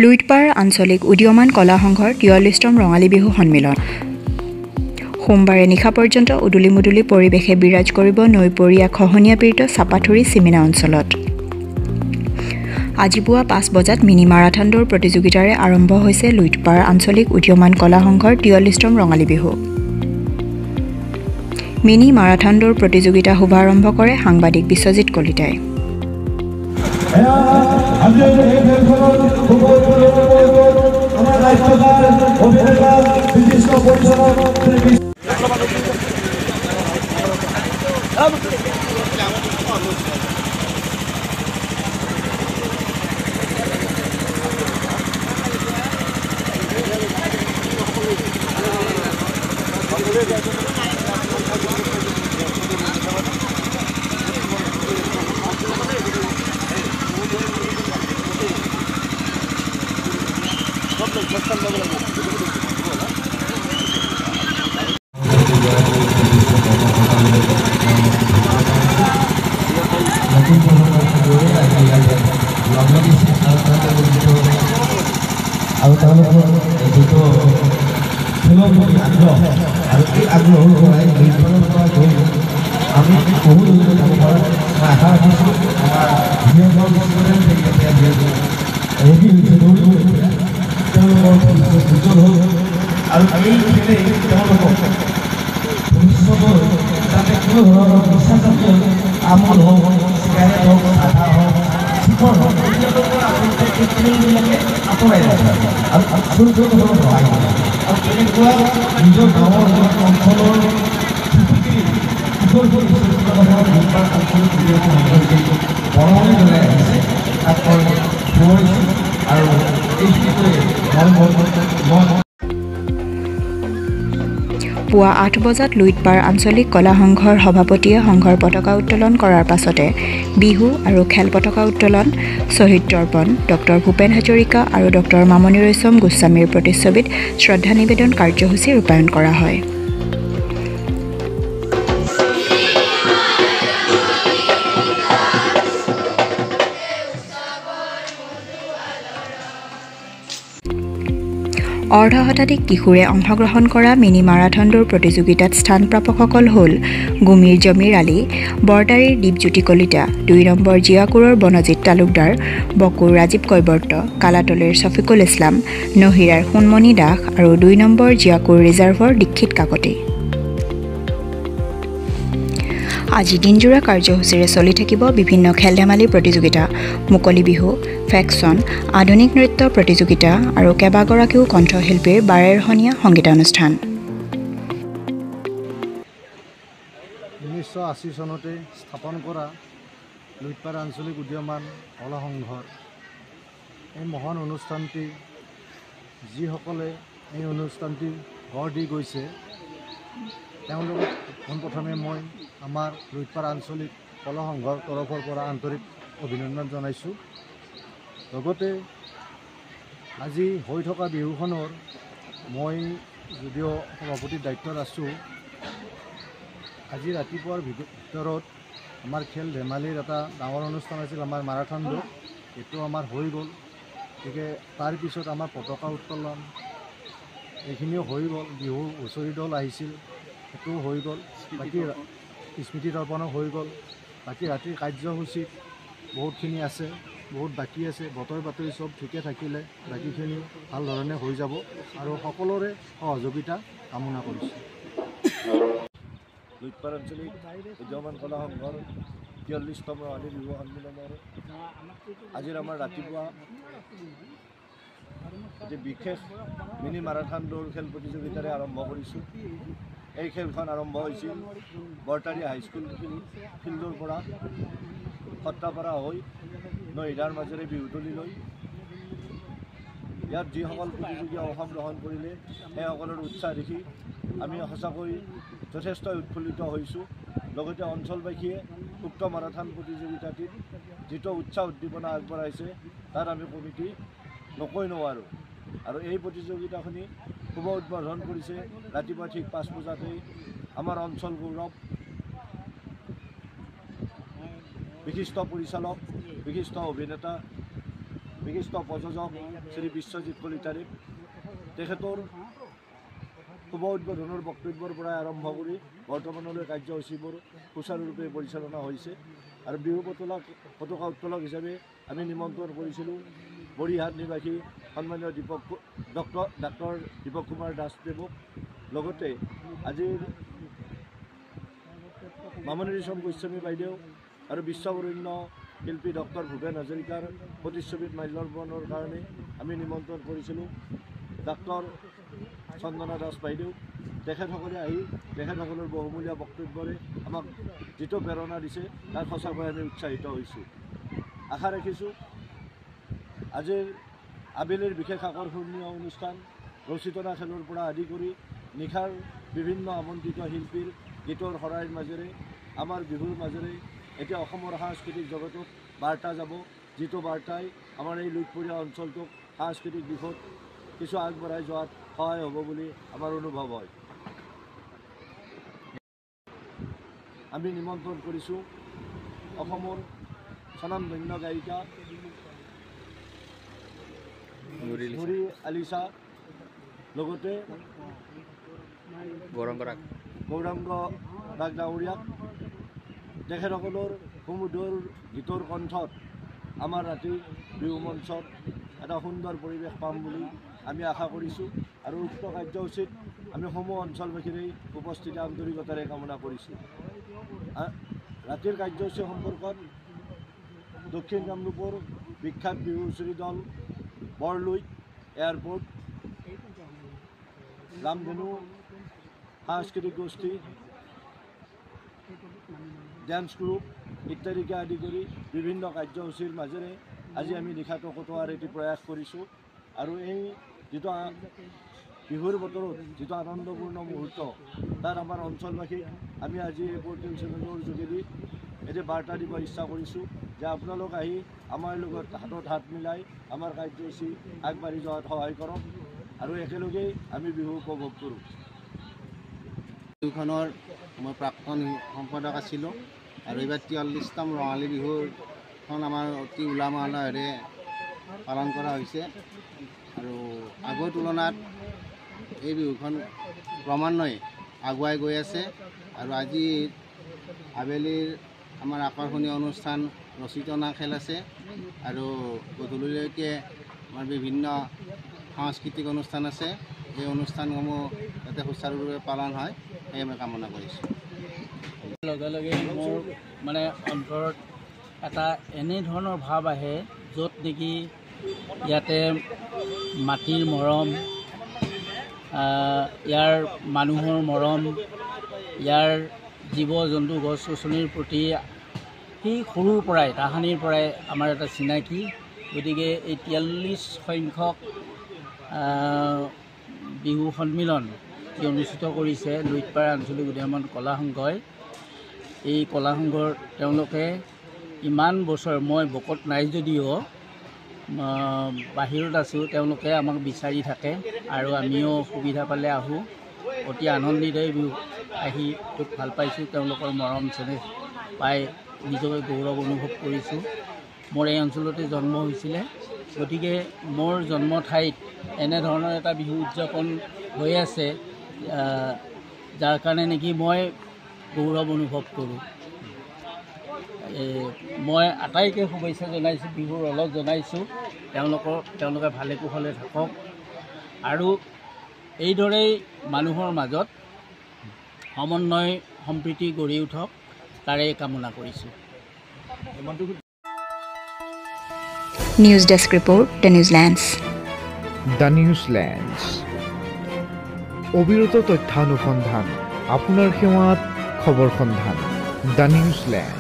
লুইতপাৰ আঞ্চলিক উদীয়মান কলা সংঘৰ ৪৩তম ৰঙালী বিহু সন্মিলন। সোমবাৰে নিশা পৰ্যন্ত উদুলি মুদুলি পৰিৱেশে বিৰাজ কৰিব নৈপৰীয়া খহনীয়া পীড়িত চাপাথুৰি চিমিনা অঞ্চলত। আজি পুৱা ৫ বজাত মিনি মাৰাথন দৌৰ প্ৰতিযোগিতাৰে আৰম্ভ হৈছে লুইতপাৰ আঞ্চলিক উদীয়মান কলা সংঘৰ ৪৩তম ৰঙালী বিহু। মিনি মাৰাথন দৌৰ প্ৰতিযোগিতা শুভাৰম্ভ কৰে সাংবাদিক বিশ্বজিৎ কলিতাই। আৰু তেওঁলোকৰ যিটো খেলৰ প্ৰতি আগ্ৰহ আৰু এই আগ্ৰহৰ পৰাই নিৰ্বাচনৰ পৰা গৈ আমি বহু যাব পাৰোঁ। মই আশা ৰাখিছোঁ আমাৰ যিসকল ষ্টুডেণ্ট এতিয়া যিহেতু ৰেডি হৈছে দৌৰিব তেওঁলোকৰ ভৱিষ্যত উজ্জ্বল হ'ল আৰু এই খেলেই তেওঁলোকক ভৱিষ্যতৰ যাতে কোনো ধৰণৰ নিচাজাতীয় আমল হওক, চিগাৰেট হওক, চাধা হওক, শিখৰ হওক, এইবিলাকে আঁতৰাই ৰাখে আৰু আচৰিত ধৰণৰ সহায় কৰে। আৰু তেনেকুৱা নিজৰ গাঁৱৰ অঞ্চলৰ বৰঙণি জনাই আহিছে তাক মই সুঁৱৰিছোঁ আৰু এইখিনিকৈ পুৱা ৮ বজাত লুইতপাৰ আঞ্চলিক কলা সংঘৰ সভাপতিয়ে সংঘৰ পতাকা উত্তোলন কৰাৰ পাছতে বিহু আৰু খেল পতাকা উত্তোলন, শ্বহীদ তৰ্পণ, ডক্টৰ ভূপেন হাজৰিকা আৰু ডক্টৰ মামণি ৰয়ছম গোস্বামীৰ প্ৰতিচ্ছবিত শ্ৰদ্ধা নিবেদন কাৰ্যসূচী ৰূপায়ণ কৰা হয়। অৰ্ধশতাধিক কিশোৰে অংশগ্ৰহণ কৰা মিনি মাৰাথন দৌৰ প্ৰতিযোগিতাত স্থানপ্ৰাপকসকল হ'ল গুমিৰ জমিৰ আলী, বৰতাৰীৰ দীপজ্যোতি কলিতা, ২ নম্বৰ জিয়াকুৰৰ বনজিৎ তালুকদাৰ, বকুৰ ৰাজীৱ কৈবৰ্ত, কালাতলীৰ ছফিকুল ইছলাম, নহিৰাৰ সোণমণি দাস আৰু ২ নম্বৰ জিয়াকুৰ ৰিজাৰ্ভৰ দীক্ষিত কাকতি। আজি দিনজোৰা কাৰ্যসূচীৰে চলি থাকিব বিভিন্ন খেল ধেমালি প্ৰতিযোগিতা, মুকলি বিহু, ফেকশ্যন, আধুনিক নৃত্য প্ৰতিযোগিতা আৰু কেইবাগৰাকীও কণ্ঠশিল্পীৰ বাৰেৰহণীয়া সংগীতানুষ্ঠান। ১৯৮০ চনতে স্থাপন কৰা লুইতপাৰ আঞ্চলিক উদীয়মান কলা সংঘৰ এই মহান অনুষ্ঠানটি যিসকলে এই অনুষ্ঠানটি গঢ় দি গৈছে তেওঁলোকক পোনপ্ৰথমে মই আমাৰ লুইতপাৰ আঞ্চলিক কলা সংঘৰ তৰফৰ পৰা আন্তৰিক অভিনন্দন জনাইছোঁ। লগতে আজি হৈ থকা বিহুখনৰ মই যদিও সভাপতিৰ দায়িত্বত আছোঁ, আজি ৰাতিপুৱাৰ ভিতৰত আমাৰ খেল ধেমালিৰ এটা ডাঙৰ অনুষ্ঠান আছিল, আমাৰ মাৰাথন দৌৰ, এইটো আমাৰ হৈ গ'ল। গতিকে তাৰপিছত আমাৰ পতাকা উত্তোলন এইখিনিও হৈ গ'ল, বিহু হুঁচৰি দল আহিছিল সেইটোও হৈ গ'ল, বাকী স্মৃতি তৰ্পণো হৈ গ'ল। বাকী ৰাতিৰ কাৰ্যসূচীত বহুতখিনি আছে, বহুত বাকী আছে। বতৰ বাতৰি চব ঠিকে থাকিলে বাকীখিনি ভাল ধৰণে হৈ যাব আৰু সকলোৰে সহযোগিতা কামনা কৰিছোঁ। লুইতপাৰ আঞ্চলিক উদীয়মান কলা সংঘৰ ৪৩তম ৰঙালী বিহু সন্মিলনৰ আজিৰ আমাৰ ৰাতিপুৱা এটি বিশেষ মিনি মাৰাথন দৌৰ খেল প্ৰতিযোগিতাৰে আৰম্ভ কৰিছোঁ। এই খেলখন আৰম্ভ হৈছিল বৰতাৰী হাইস্কুল ফিল্ডৰ পৰা সত্ৰাপাৰা হৈ নহিৰাৰ মাজেৰে বিহুতলীলৈ। ইয়াত যিসকল প্ৰতিযোগীয়ে অংশগ্ৰহণ কৰিলে সেইসকলৰ উৎসাহ দেখি আমি সঁচাকৈ যথেষ্ট উৎফুল্লিত হৈছোঁ। লগতে অঞ্চলবাসীয়ে উক্ত মাৰাথন প্ৰতিযোগিতাটিত যিটো উৎসাহ উদ্দীপনা আগবঢ়াইছে তাত আমি কমিটি নকৈ নোৱাৰোঁ। আৰু এই প্ৰতিযোগিতাখিনি শুভ উদ্বোধন কৰিছে ৰাতিপুৱা ঠিক ৫ বজাতেই আমাৰ অঞ্চল গৌৰৱ বিশিষ্ট পৰিচালক, বিশিষ্ট অভিনেতা বিশিষ্ট প্ৰযোজক শ্ৰী বিশ্বজিৎ কলিতাদেৱ, তেখেতৰ শুভ উদ্বোধনৰ বক্তব্যৰ পৰা আৰম্ভ কৰি বৰ্তমানলৈ কাৰ্যসূচীবোৰ সুচাৰুৰূপে পৰিচালনা হৈছে। আৰু বিহু পতাকা উত্তোলক হিচাপে আমি নিমন্ত্ৰণ কৰিছিলোঁ বৰিহাট নিবাসী সন্মানীয় ডাক্তৰ দীপক কুমাৰ দাসদেৱক। লগতে আজিৰ মামনি ৰেশম গোস্বামী বাইদেউ আৰু বিশ্ববৰেণ্য শিল্পী ডক্টৰ ভূপেন হাজৰিকাৰ প্ৰতিচ্ছবিত মাল্যাৰ্পণৰ কাৰণে আমি নিমন্ত্ৰণ কৰিছিলোঁ ডাক্তৰ চন্দনা দাস বাইদেউ। তেখেতসকলে আহি তেখেতসকলৰ বহুমূলীয়া বক্তব্যৰে আমাক যিটো প্ৰেৰণা দিছে তাত সঁচাকৈ আমি উৎসাহিত হৈছোঁ। আশা ৰাখিছোঁ আজিৰ আবেলিৰ বিশেষ আকৰ্ষণীয় অনুষ্ঠান ৰচিতনা খেলৰ পৰা আদি কৰি নিশাৰ বিভিন্ন আমন্ত্ৰিত শিল্পীৰ গীতৰ শৰাইৰ মাজেৰে আমাৰ বিহুৰ মাজেৰে এতিয়া অসমৰ সাংস্কৃতিক জগতত বাৰ্তা যাব, যিটো বাৰ্তাই আমাৰ এই লুইতপৰীয়া অঞ্চলটোক সাংস্কৃতিক দিশত কিছু আগবঢ়াই যোৱাত সহায় হ'ব বুলি আমাৰ অনুভৱ হয়। আমি নিমন্ত্ৰণ কৰিছোঁ অসমৰ স্বনামধন্য গায়িকা নুৰি আলিছা, লগতে গৌৰাংগ ৰাগ ডাঙৰীয়াক। তেখেতসকলৰ সুমধুৰ গীতৰ কণ্ঠত আমাৰ ৰাতি বিহু মঞ্চত এটা সুন্দৰ পৰিৱেশ পাম বুলি আমি আশা কৰিছোঁ। আৰু উক্ত কাৰ্যসূচীত আমি সমূহ অঞ্চলবাসীৰেই উপস্থিতি আন্তৰিকতাৰে কামনা কৰিছোঁ। ৰাতিৰ কাৰ্যসূচী সম্পৰ্কত দক্ষিণ কামৰূপৰ বিখ্যাত বিহু হুঁচৰি দল বৰলুইত এয়াৰপোৰ্ট, ৰামধেনু সাংস্কৃতিক গোষ্ঠী, ডেন্স গ্ৰুপ ইত্যাদিকে আদি কৰি বিভিন্ন কাৰ্যসূচীৰ মাজেৰে আজি আমি নিশাটো কটোৱাৰ এটি প্ৰয়াস কৰিছোঁ। আৰু এই যিটো বিহুৰ বতৰত যিটো আনন্দপূৰ্ণ মুহূৰ্ত, তাত আমাৰ অঞ্চলবাসীক আমি আজি এই পৰ্টেল চেনেলৰ যোগেদি এটি বাৰ্তা দিব ইচ্ছা কৰিছোঁ যে আপোনালোক আহি আমাৰ লগত হাতত হাত মিলাই আমাৰ কাৰ্যসূচী আগবাঢ়ি যোৱাত সহায় কৰক আৰু একেলগেই আমি বিহু উপভোগ কৰোঁ। বিহুখনৰ মই প্ৰাক্তন সম্পাদক আছিলোঁ আৰু এইবাৰ 43তম ৰঙালী বিহুখন আমাৰ অতি উলহ মালহেৰে পালন কৰা হৈছে। আৰু আগৰ তুলনাত এই বিহুখন ক্ৰমান্বয়ে আগুৱাই গৈ আছে। আৰু আজি আবেলিৰ আমাৰ আকৰ্ষণীয় অনুষ্ঠান ৰচিতনা খেল আছে আৰু গধূলিলৈকে আমাৰ বিভিন্ন সাংস্কৃতিক অনুষ্ঠান আছে। এই অনুষ্ঠানসমূহ যাতে সুচাৰুৰূপে পালন হয় সেয়ে মই কামনা কৰিছোঁ। লগে লগে মোৰ মানে অন্তৰত এটা এনেধৰণৰ ভাৱ আহে য'ত নেকি ইয়াতে মাটিৰ মৰম, ইয়াৰ মানুহৰ মৰম, ইয়াৰ জীৱ জন্তু গছ গছনিৰ প্ৰতি সেই সৰুৰ পৰাই তাহানিৰ পৰাই আমাৰ এটা চিনাকি। গতিকে এই 43 সংখ্যক বিহু সন্মিলন যি অনুষ্ঠিত কৰিছে লুইতপাৰা আঞ্চলিক উদীয়মান কলা সংঘই, এই কলা সংঘৰ তেওঁলোকে ইমান বছৰ মই বকত নাই যদিও বাহিৰত আছোঁ, তেওঁলোকে আমাক বিচাৰি থাকে আৰু আমিও সুবিধা পালে আহোঁ। অতি আনন্দিত বিহু আহি খুব ভাল পাইছোঁ। তেওঁলোকৰ মৰম চেনেহ পাই নিজকে গৌৰৱ অনুভৱ কৰিছোঁ। মোৰ এই অঞ্চলতে জন্ম হৈছিলে, গতিকে মোৰ জন্ম ঠাইত এনেধৰণৰ এটা বিহু উদযাপন হৈ আছে যাৰ কাৰণে নেকি মই গৌৰৱ অনুভৱ কৰোঁ। মই আটাইকে শুভেচ্ছা জনাইছোঁ, বিহুৰ অলপ জনাইছোঁ। তেওঁলোকে ভালে কুশলে থাকক আৰু এইদৰেই মানুহৰ মাজত সমন্বয় সম্প্ৰীতি গঢ়ি উঠক, তাৰে কামনা কৰিছোঁ। News desk report, the Newslands. The Newslands, অবিৰত তথ্যানুসন্ধান, আপোনাৰ সেৱাত খবৰ সন্ধান। The New Zealand.